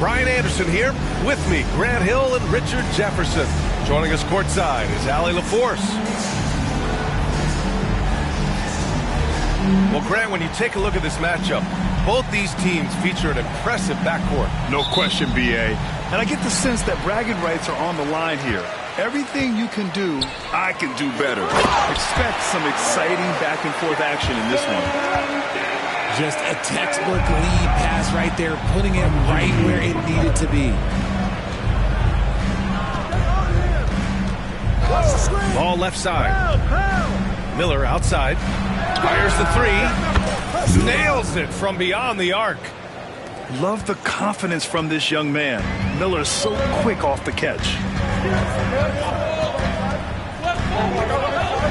Brian Anderson here. With me, Grant Hill and Richard Jefferson. Joining us courtside is Allie LaForce. Well, Grant, when you take a look at this matchup, both these teams feature an impressive backcourt. No question, B.A. And I get the sense that bragging rights are on the line here. Everything you can do, I can do better. Expect some exciting back-and-forth action in this one. Just a textbook lead pass right there, putting it right where it needed to be. Ball left side. Miller outside. Fires the three. Nails it from beyond the arc. Love the confidence from this young man. Miller's so quick off the catch.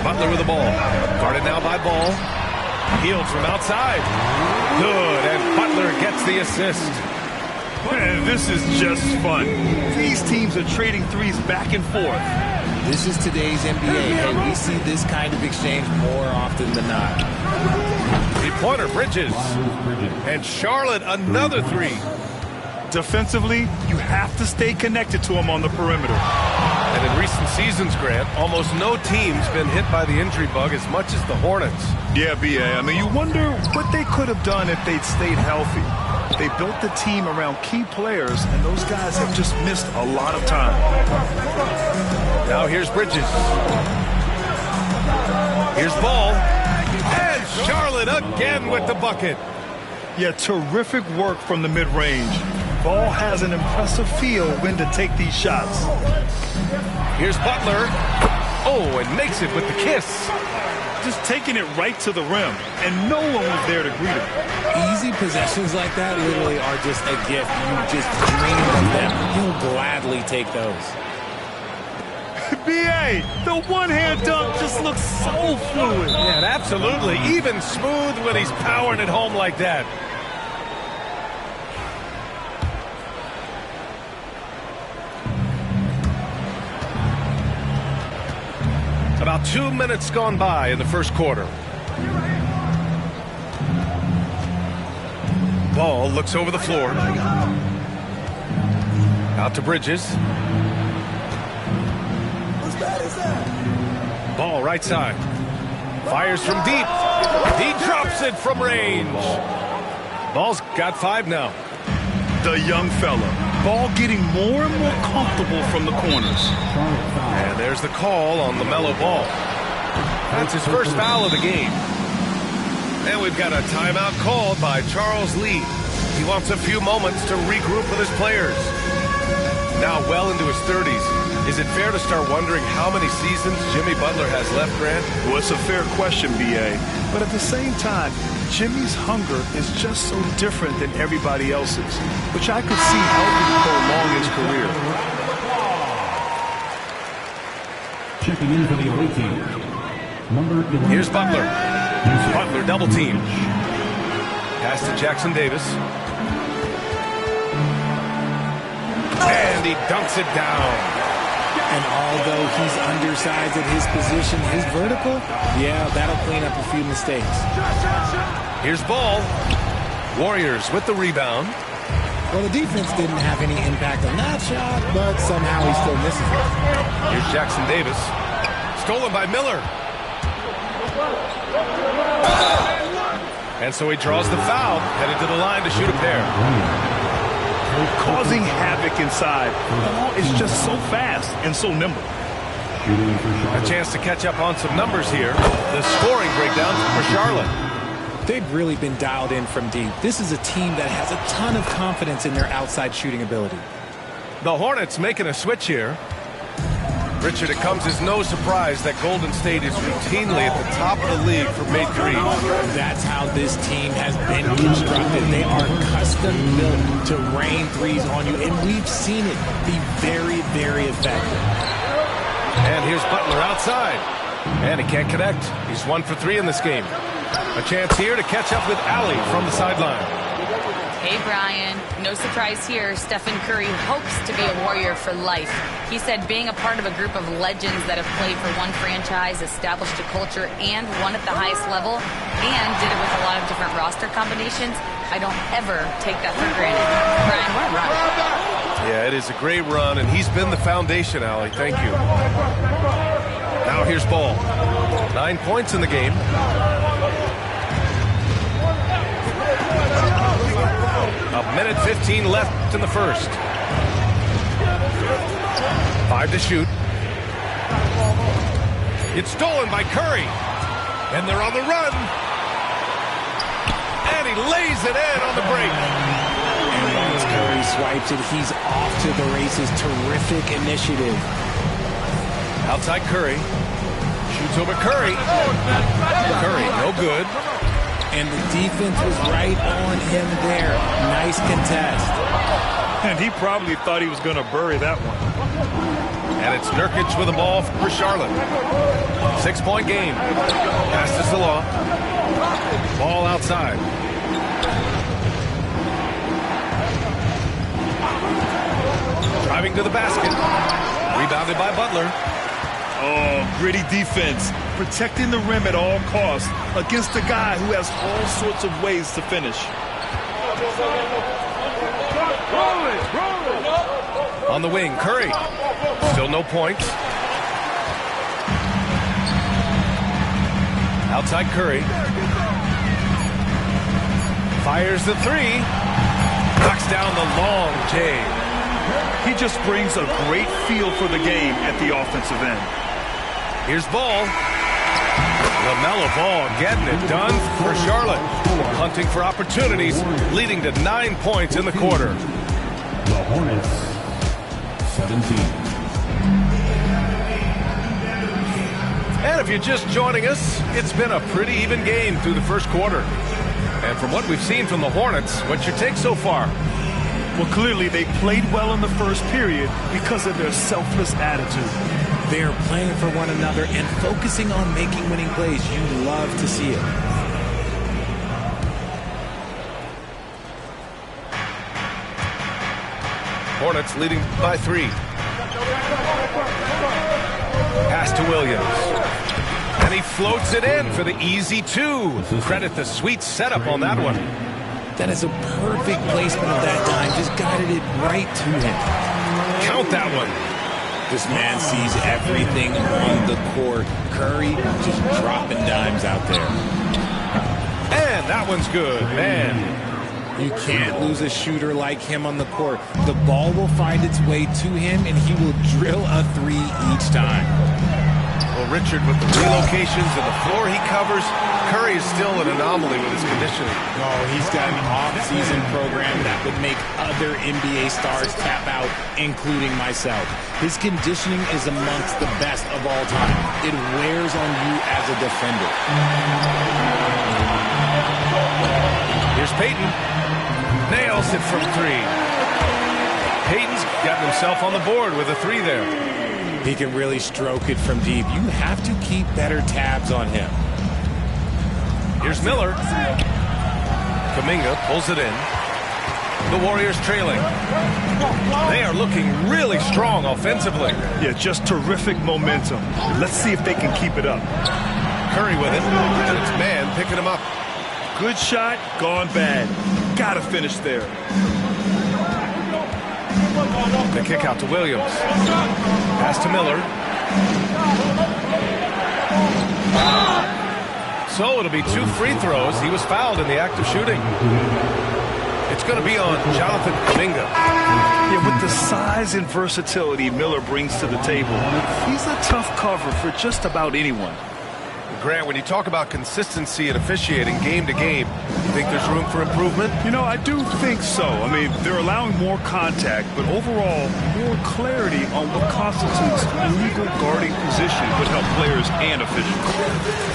Butler with the ball. Guarded now by Ball. Healed from outside. Good, and Butler gets the assist. Man, this is just fun. These teams are trading threes back and forth. This is today's NBA. Hey, we see this kind of exchange more often than not. Three-pointer, Bridges. And Charlotte, another three. Defensively, you have to stay connected to him on the perimeter. And in recent seasons, Grant, almost no team's been hit by the injury bug as much as the Hornets. Yeah, B.A. I mean, you wonder what they could have done if they'd stayed healthy. They built the team around key players, and those guys have just missed a lot of time. Now here's Bridges. Here's Ball. And Charlotte again with the bucket. Yeah, terrific work from the mid-range. Ball has an impressive feel when to take these shots. Here's Butler. Oh, and makes it with the kiss. Just taking it right to the rim, and no one was there to greet him. Easy possessions like that literally are just a gift. You just dream of them. He'll gladly take those. B.A., the one-hand dunk just looks so fluid. Yeah, absolutely. Even smooth when he's powering it home like that. About 2 minutes gone by in the first quarter. Ball looks over the floor. Out to Bridges. Ball right side. Fires from deep. He drops it from range. Ball's got 5 now. The young fella. Ball getting more and more comfortable from the corners. And there's the call on LaMelo Ball. That's his first foul of the game. And we've got a timeout called by Charles Lee. He wants a few moments to regroup with his players. Now well into his 30s. Is it fair to start wondering how many seasons Jimmy Butler has left, Grant? Well, it's a fair question, B.A. But at the same time, Jimmy's hunger is just so different than everybody else's, which I could see helping prolong his career. Checking in for the away team. Here's Butler. Butler double team. Pass to Jackson Davis. And he dunks it down. And although he's undersized at his position, his vertical, yeah, that'll clean up a few mistakes. Here's Ball. Warriors with the rebound. Well, the defense didn't have any impact on that shot, but somehow he still misses it. Here's Jackson Davis. Stolen by Miller. And so he draws the foul, headed to the line to shoot a pair. Causing havoc inside. The ball is just so fast and so nimble. A chance to catch up on some numbers here. The scoring breakdown for Charlotte. They've really been dialed in from deep. This is a team that has a ton of confidence in their outside shooting ability. The Hornets making a switch here. Richard, it comes as no surprise that Golden State is routinely at the top of the league for made threes. That's how this team has been constructed. They are custom built to rain threes on you, and we've seen it be very, very effective. And here's Butler outside. And he can't connect. He's 1 for 3 in this game. A chance here to catch up with Allie from the sideline. Hey, Brian. No surprise here. Stephen Curry hopes to be a Warrior for life. He said being a part of a group of legends that have played for one franchise, established a culture, and won at the highest level, and did it with a lot of different roster combinations, I don't ever take that for granted. Brian, what a run. That is a great run, and he's been the foundation, Allie. Thank you. Now here's ball. 9 points in the game. A minute 15 left in the first. 5 to shoot. It's stolen by Curry. And they're on the run. And he lays it in on the break. And once Curry swipes it, he's off to the races. Terrific initiative. Outside Curry. Shoots over Curry. Curry, no good. And the defense was right on him there. Nice contest. And he probably thought he was going to bury that one. And it's Nurkic with the ball for Charlotte. 6-point game. Passes the law. Ball outside. Driving to the basket. Rebounded by Butler. Oh, gritty defense. Protecting the rim at all costs against a guy who has all sorts of ways to finish. On the wing, Curry. Still no points. Outside Curry. Fires the three. Knocks down the long J. He just brings a great feel for the game at the offensive end. Here's Ball. LaMelo Ball getting it done for Charlotte. Hunting for opportunities, leading to 9 points in the quarter. The Hornets, 17. And if you're just joining us, it's been a pretty even game through the first quarter. And from what we've seen from the Hornets, what's your take so far? Well, clearly they played well in the first period because of their selfless attitude. They're playing for one another and focusing on making winning plays. You love to see it. Hornets leading by 3. Pass to Williams. And he floats it in for the easy 2. Credit the sweet setup on that one. That is a perfect placement of that dime. Just guided it right to him. Count that one. This man sees everything on the court. Curry just dropping dimes out there. And that one's good, man. You can't lose a shooter like him on the court. The ball will find its way to him, and he will drill a 3 each time. Well, Richard, with the relocations and the floor he covers, Curry is still an anomaly with his conditioning. Oh, he's got an off-season program that would make other NBA stars tap out, including myself. His conditioning is amongst the best of all time. It wears on you as a defender. Here's Payton. Nails it from 3. Payton's gotten himself on the board with a 3 there. He can really stroke it from deep. You have to keep better tabs on him. Here's Miller. Kuminga pulls it in. The Warriors trailing. They are looking really strong offensively. Yeah, just terrific momentum. Let's see if they can keep it up. Curry with it, and it's Man picking him up. Good shot, gone bad. Gotta finish there. The kick out to Williams. Pass to Miller. So it'll be 2 free throws. He was fouled in the act of shooting. It's going to be on Jonathan Kuminga. Yeah, with the size and versatility Miller brings to the table, he's a tough cover for just about anyone. Grant, when you talk about consistency and officiating game to game, you think there's room for improvement? You know, I do think so. I mean, they're allowing more contact, but overall, more clarity on what constitutes legal guarding position would help players and officials.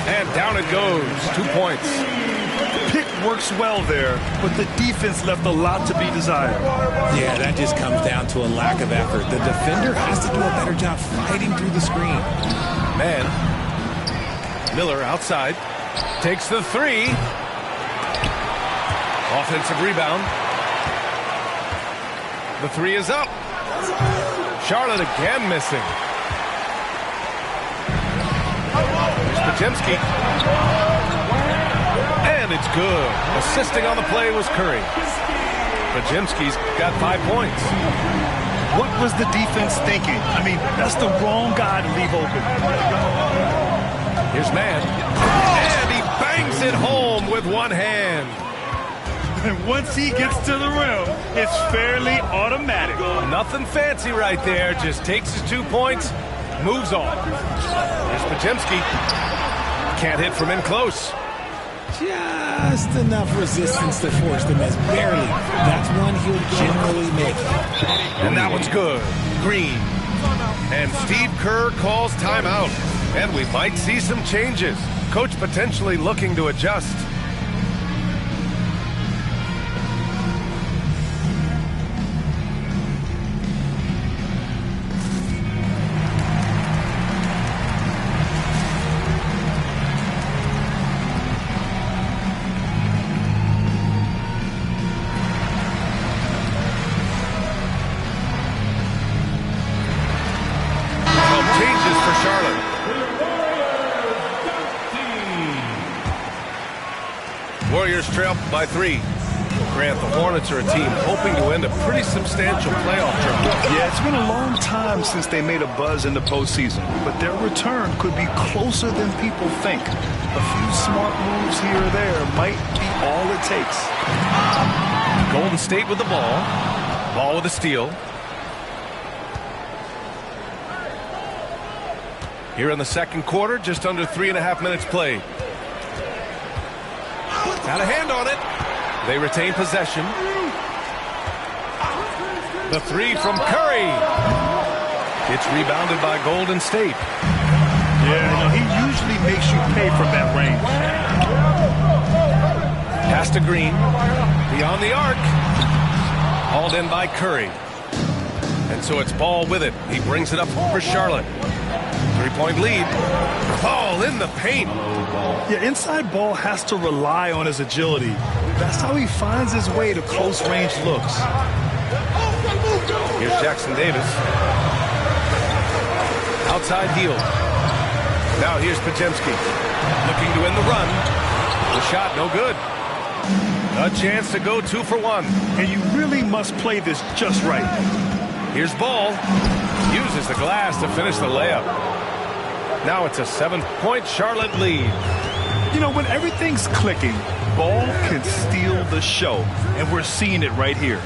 And down it goes. 2 points. Pick works well there, but the defense left a lot to be desired. Yeah, that just comes down to a lack of effort. The defender has to do a better job fighting through the screen. Man. Miller outside, takes the 3. Offensive rebound. The 3 is up. Charlotte again missing. Here's Podziemski. And it's good. Assisting on the play was Curry. Podziemski's got 5 points. What was the defense thinking? I mean, that's the wrong guy to leave open. Here's man. And he bangs it home with one hand. And once he gets to the rim, it's fairly automatic. Nothing fancy right there. Just takes his 2 points, moves on. Here's Pajemski. Can't hit from in close. Just enough resistance to force the miss. Barely. That's one he'll generally make. And that one's good. Green. And Steve Kerr calls timeout. And we might see some changes. Coach potentially looking to adjust. Warriors trail by 3. Grant, the Hornets are a team hoping to end a pretty substantial playoff drought. Yeah, it's been a long time since they made a buzz in the postseason, but their return could be closer than people think. A few smart moves here or there might be all it takes. Golden State with the ball. Ball with a steal. Here in the second quarter, just under 3.5 minutes played. Got a hand on it. They retain possession. The 3 from Curry. It's rebounded by Golden State. Yeah, he usually makes you pay from that range. Pass to Green. Beyond the arc. Hauled in by Curry. And so it's Ball with it. He brings it up for Charlotte. 3-point lead. Ball in the paint. Yeah, inside Ball has to rely on his agility. That's how he finds his way to close-range looks. Here's Jackson Davis. Outside heel. Now here's Pajemski. Looking to end the run. The shot no good. A chance to go 2 for 1. And you really must play this just right. Here's Ball. Uses the glass to finish the layup. Now it's a 7-point Charlotte lead. You know, when everything's clicking, Ball can steal the show. And we're seeing it right here.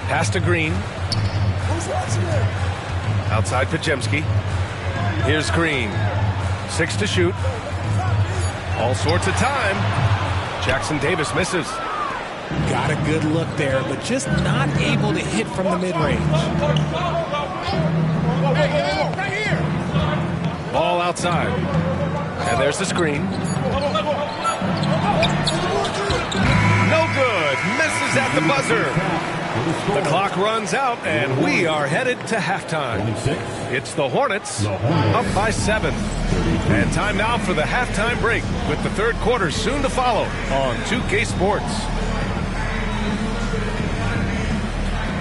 Pass to Green. Outside Pajemski. Here's Green. 6 to shoot. All sorts of time. Jackson Davis misses. Got a good look there, but just not able to hit from the mid-range. Ball outside. And there's the screen. No good. Misses at the buzzer. The clock runs out, and we are headed to halftime. It's the Hornets up by 7. And time now for the halftime break, with the third quarter soon to follow on 2K Sports.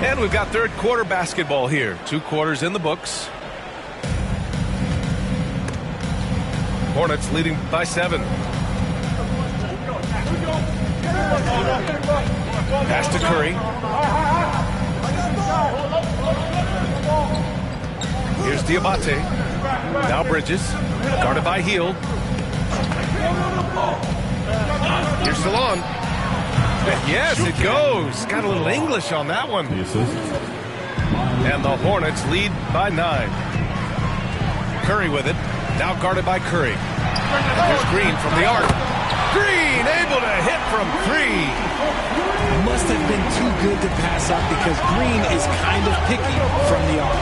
And we've got third quarter basketball here. 2 quarters in the books. Hornets leading by 7. Pass to Curry. Here's Diabate. Now Bridges. Guarded by Hield. Here's Salon. Yes, it goes. Got a little English on that one. And the Hornets lead by 9. Curry with it. Now guarded by Curry. Here's Green from the arc. Green able to hit from 3. Must have been too good to pass up because Green is kind of picky from the arc.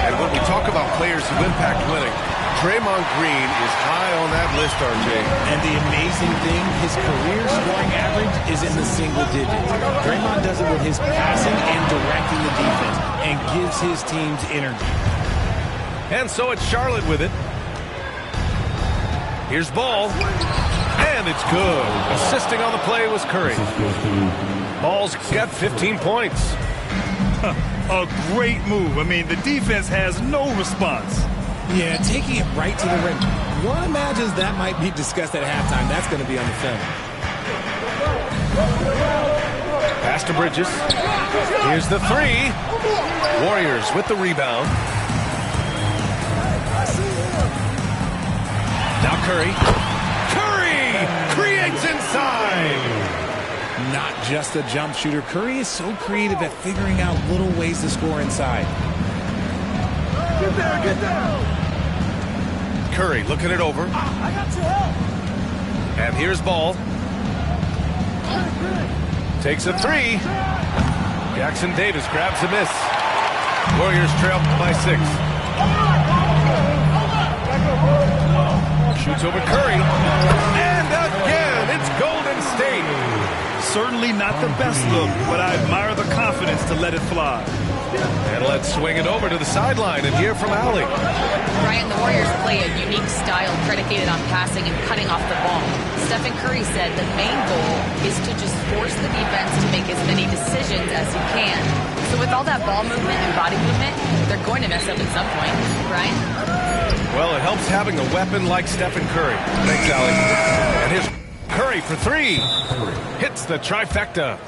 And when we talk about players who impact winning, Draymond Green is high on that list, RJ. And the amazing thing, his career scoring average is in the single digits. Draymond does it with his passing and directing the defense and gives his teams energy. And so it's Charlotte with it. Here's Ball. And it's good. Assisting on the play was Curry. Ball's got 15 points. A great move. I mean, the defense has no response. Yeah, taking it right to the rim. One imagines that might be discussed at halftime. That's going to be on the film. Pass to Bridges. Here's the three. Warriors with the rebound. Now Curry. Curry creates inside. Not just a jump shooter. Curry is so creative at figuring out little ways to score inside. Get there, get there. Curry looking it over. I got your help. And here's Ball. Takes a three. Jackson Davis grabs a miss. Warriors trail by 6. Shoots over Curry. And again, it's Golden State. Certainly not the best look, but I admire the confidence to let it fly. And let's swing it over to the sideline and hear from Allie. Brian, the Warriors play a unique style predicated on passing and cutting off the ball. Stephen Curry said the main goal is to just force the defense to make as many decisions as he can. So with all that ball movement and body movement, they're going to mess up at some point. Brian? Well, it helps having a weapon like Stephen Curry. Thanks, Allie. And here's Curry for 3. Hits the trifecta.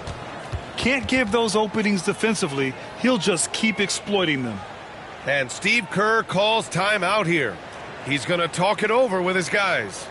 Can't give those openings defensively. He'll just keep exploiting them. And Steve Kerr calls timeout here. He's going to talk it over with his guys.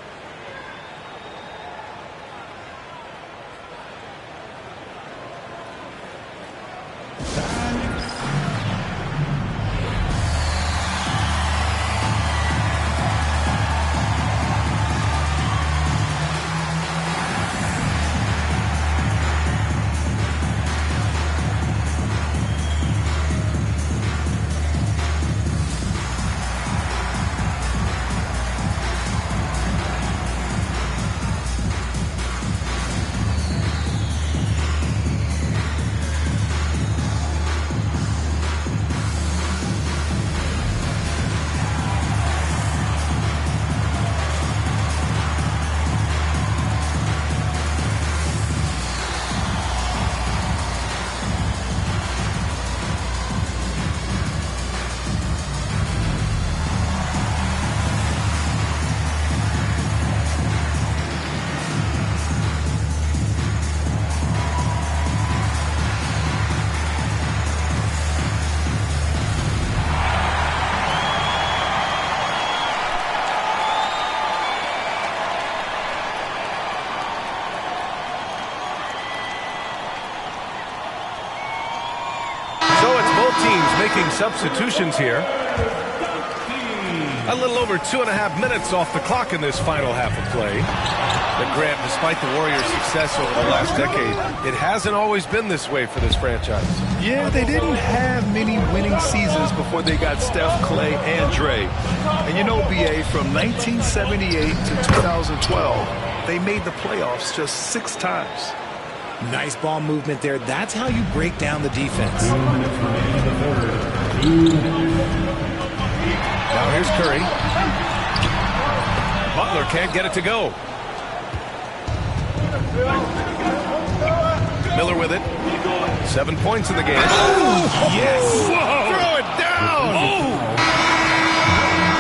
Making substitutions here. A little over 2.5 minutes off the clock in this final half of play. But Grant, despite the Warriors' success over the last decade, it hasn't always been this way for this franchise. Yeah, they didn't have many winning seasons before they got Steph, Clay, and Dre. And you know, BA, from 1978 to 2012, they made the playoffs just 6 times. Nice ball movement there. That's how you break down the defense. Now here's Curry. Butler can't get it to go. Miller with it. 7 points in the game. Oh, yes! Whoa. Throw it down! Oh.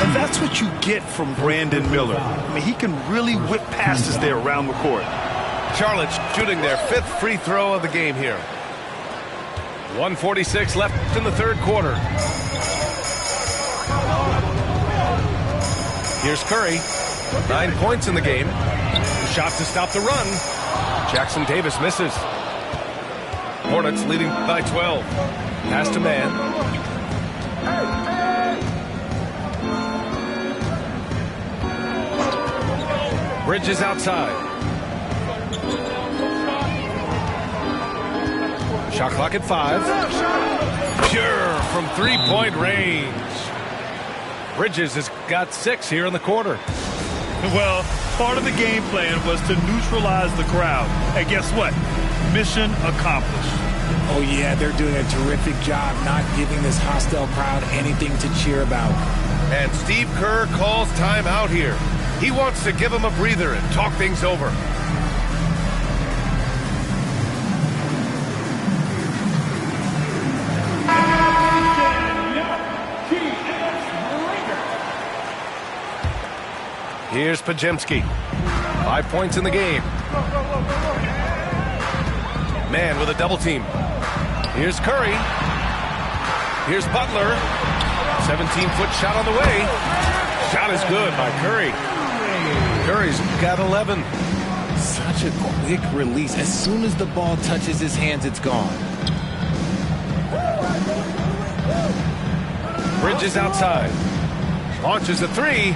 And that's what you get from Brandon Miller. I mean, he can really whip passes there around the court. Charlotte shooting their 5th free throw of the game here. 1:46 left in the 3rd quarter. Here's Curry. 9 points in the game. Shot to stop the run. Jackson Davis misses. Hornets leading by 12. Pass to man. Bridges outside. Shot clock at 5. Pure from 3-point range. Bridges has got 6 here in the quarter. Well, part of the game plan was to neutralize the crowd. And guess what? Mission accomplished. Oh, yeah, they're doing a terrific job not giving this hostile crowd anything to cheer about. And Steve Kerr calls timeout here. He wants to give them a breather and talk things over. Here's Pajemski. 5 points in the game. Man with a double team. Here's Curry. Here's Butler. 17-foot shot on the way. Shot is good by Curry. Curry's got 11. Such a quick release. As soon as the ball touches his hands, it's gone. Bridges outside. Launches a three.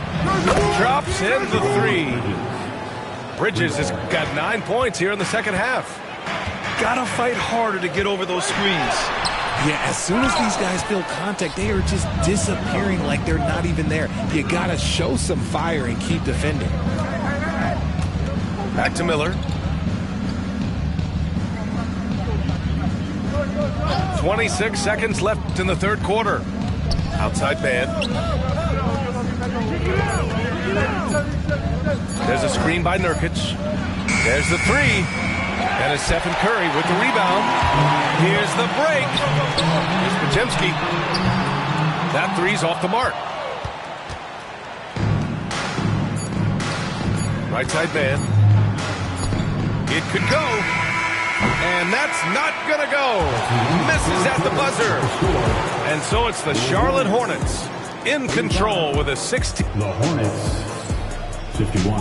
Drops in the three. Bridges has got 9 points here in the second half. Gotta fight harder to get over those screens. Yeah, as soon as these guys feel contact, they are just disappearing like they're not even there. You gotta show some fire and keep defending. Back to Miller. 26 seconds left in the third quarter. Outside man. There's a screen by Nurkic. There's the three. And it's Stephen Curry with the rebound. Here's the break. Here's Podziemski. That three's off the mark. Right side man. It could go. And that's not going to go. Misses at the buzzer. And so it's the Charlotte Hornets in control with a 16. The Hornets, 51.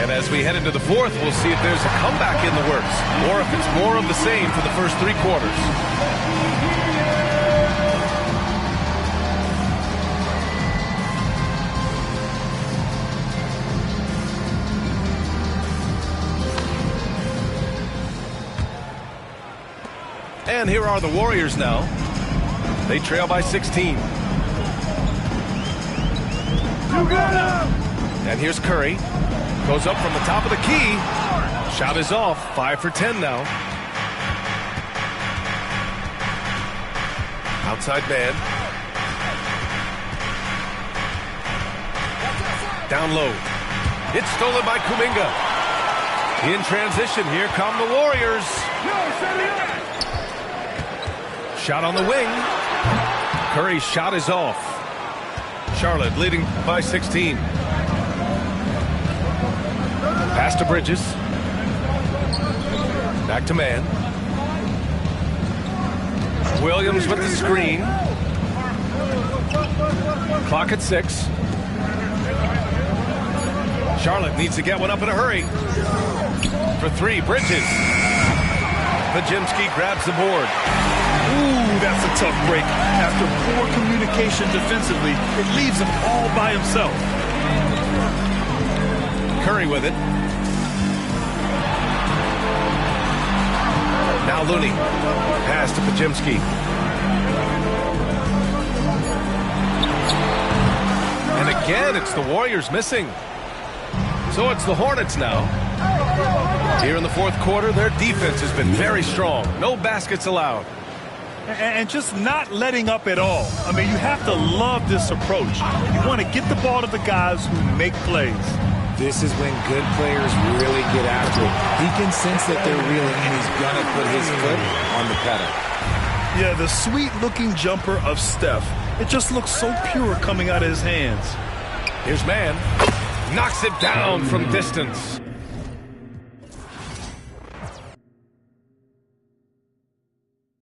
And as we head into the fourth, we'll see if there's a comeback in the works or if it's more of the same for the first three quarters. And here are the Warriors now. They trail by 16. And here's Curry. Goes up from the top of the key. Shot is off. 5 for 10 now. Outside man. Down low. It's stolen by Kuminga. In transition, here come the Warriors. Shot on the wing. Curry's shot is off. Charlotte leading by 16. Pass to Bridges. Back to man. Williams with the screen. Clock at 6. Charlotte needs to get one up in a hurry. For three, Bridges. Podziemski grabs the board. Ooh, that's a tough break. After poor communication defensively, it leaves him all by himself. Curry with it. Now Looney. Pass to Podziemski. And again, it's the Warriors missing. So it's the Hornets now. Here in the fourth quarter, their defense has been very strong. No baskets allowed. And just not letting up at all. I mean, you have to love this approach. You want to get the ball to the guys who make plays. This is when good players really get after it. He can sense that they're reeling, and he's going to put his foot on the pedal. Yeah, the sweet-looking jumper of Steph. It just looks so pure coming out of his hands. Here's man. Knocks it down from distance.